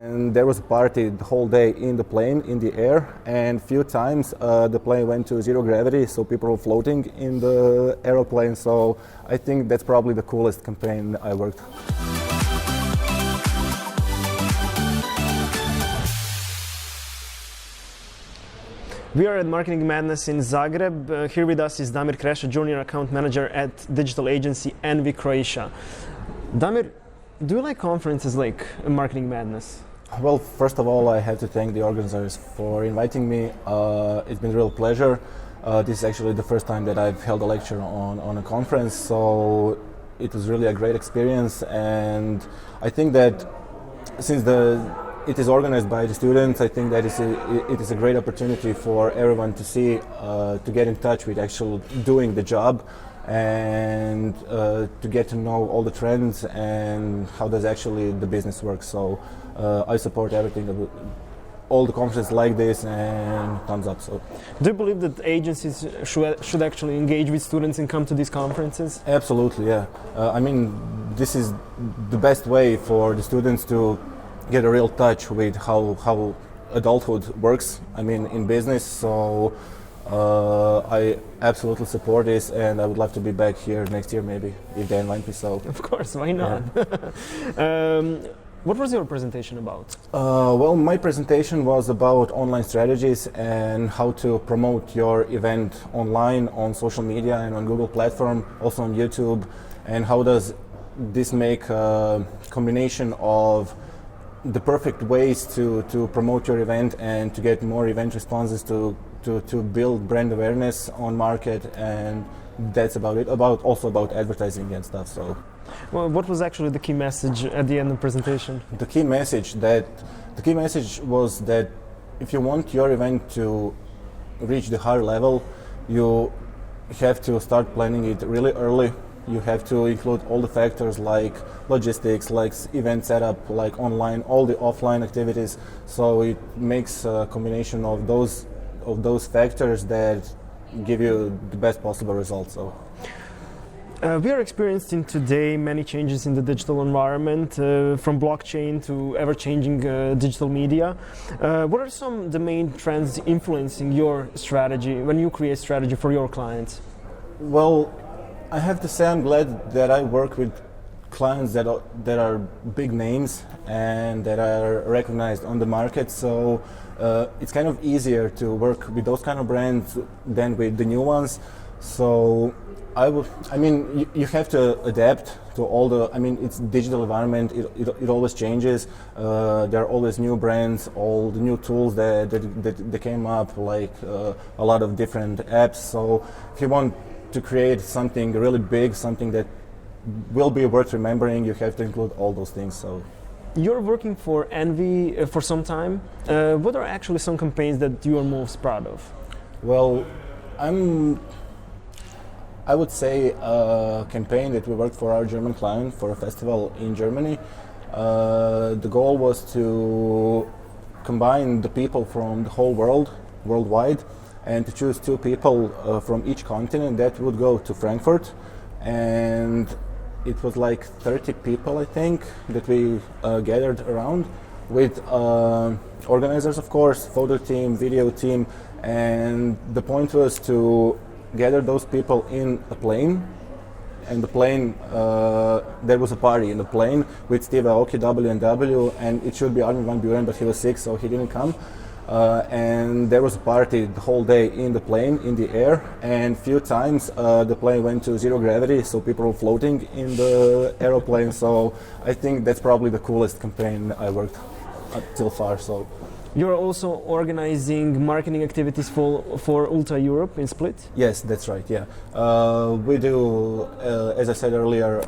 And there was a party the whole day in the plane, in the air, and few times the plane went to zero gravity, so people were floating in the aeroplane. So I think that's probably the coolest campaign I worked. We are at Marketing Madness in Zagreb. Here with us is Damir Krešo, Junior Account Manager at digital agency Envy Croatia. Damir, do you like conferences like Marketing Madness? Well, first of all, I have to thank the organizers for inviting me. It's been a real pleasure. This is actually the first time that I've held a lecture on a conference, so it was really a great experience. And I think that since it is organized by the students, I think that it is a great opportunity for everyone to see, to get in touch with actually doing the job, and to get to know all the trends and how does actually the business work. So I support everything, all the conferences like this, and thumbs up. So, do you believe that agencies should actually engage with students and come to these conferences? Absolutely, yeah. I mean, this is the best way for the students to get a real touch with how adulthood works, I mean, in business. So I absolutely support this, and I would love to be back here next year maybe, if they invite me. So of course, why not? Yeah. What was your presentation about? Well, my presentation was about online strategies and how to promote your event online, on social media and on Google platform, also on YouTube, and how does this make a combination of the perfect ways to promote your event and to get more event responses, to build brand awareness on market, and that's about it. Also about advertising and stuff. So, well, what was actually the key message at the end of the presentation? The key message was that if you want your event to reach the higher level, you have to start planning it really early. You have to include all the factors like logistics, like event setup, like online, all the offline activities. So it makes a combination of those factors that give you the best possible results. So. We are experiencing today many changes in the digital environment, from blockchain to ever-changing digital media. What are some of the main trends influencing your strategy when you create strategy for your clients? Well, I have to say I'm glad that I work with clients that are big names and that are recognized on the market. So it's kind of easier to work with those kind of brands than with the new ones. So you have to adapt to all the, it's digital environment, it always changes. There are always new brands, all the new tools that came up, like a lot of different apps. So if you want to create something really big, something that will be worth remembering, you have to include all those things. So you're working for Envy for some time. What are actually some campaigns that you are most proud of? Well, I would say a campaign that we worked for our German client for a festival in Germany. The goal was to combine the people from the whole worldwide, and to choose two people from each continent that would go to Frankfurt. And it was like 30 people, I think, that we gathered around with organizers, of course, photo team, video team, and the point was to gather those people in a plane. And the plane, there was a party in the plane with Steve Aoki, W&W, and it should be Armin van Buren, but he was sick, so he didn't come. And there was a party the whole day in the plane, in the air, and few times the plane went to zero gravity, so people were floating in the aeroplane. So I think that's probably the coolest campaign I worked till far. So you're also organizing marketing activities for Ultra Europe in Split? Yes, that's right, yeah. We do, as I said earlier,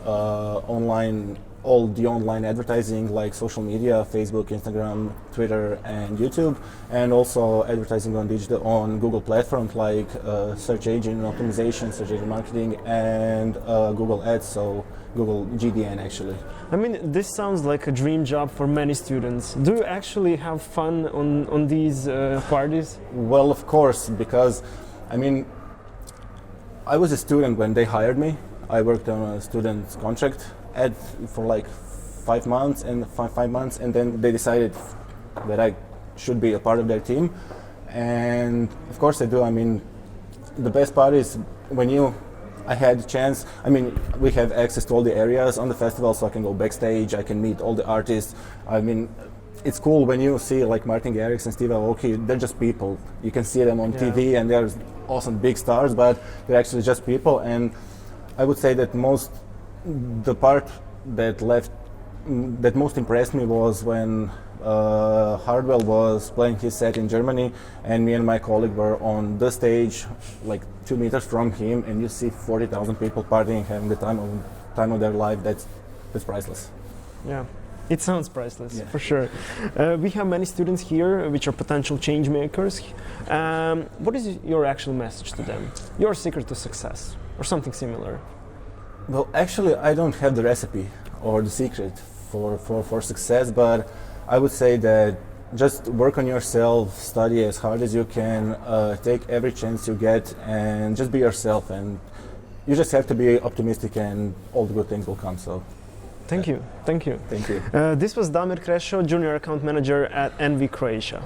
all the online advertising like social media, Facebook, Instagram, Twitter, and YouTube, and also advertising on Google platforms like search engine optimization, search engine marketing, and Google Ads, so Google GDN actually. I mean, this sounds like a dream job for many students. Do you actually have fun on these parties? Well, of course, because I was a student when they hired me. I worked on a student contract for like 5 months, and 5 months, and then they decided that I should be a part of their team. And of course I do. I mean, the best part is I had the chance. I mean, we have access to all the areas on the festival, so I can go backstage. I can meet all the artists. I mean, it's cool when you see like Martin Garrix and Steve Aoki. They're just people. You can see them on TV, and they're awesome big stars, but they're actually just people. And I would say that the part that most impressed me was when Hardwell was playing his set in Germany, and me and my colleague were on the stage, like 2 meters from him, and you see 40,000 people partying, having the time of their life. That's priceless. Yeah, it sounds priceless, for sure. We have many students here, which are potential change makers. What is your actual message to them? Your secret to success, or something similar? Well, actually, I don't have the recipe or the secret for success, but I would say that just work on yourself, study as hard as you can, take every chance you get, and just be yourself. And you just have to be optimistic, and all the good things will come. So, thank you. Thank you. This was Damir Krešo, Junior Account Manager at Envy Croatia.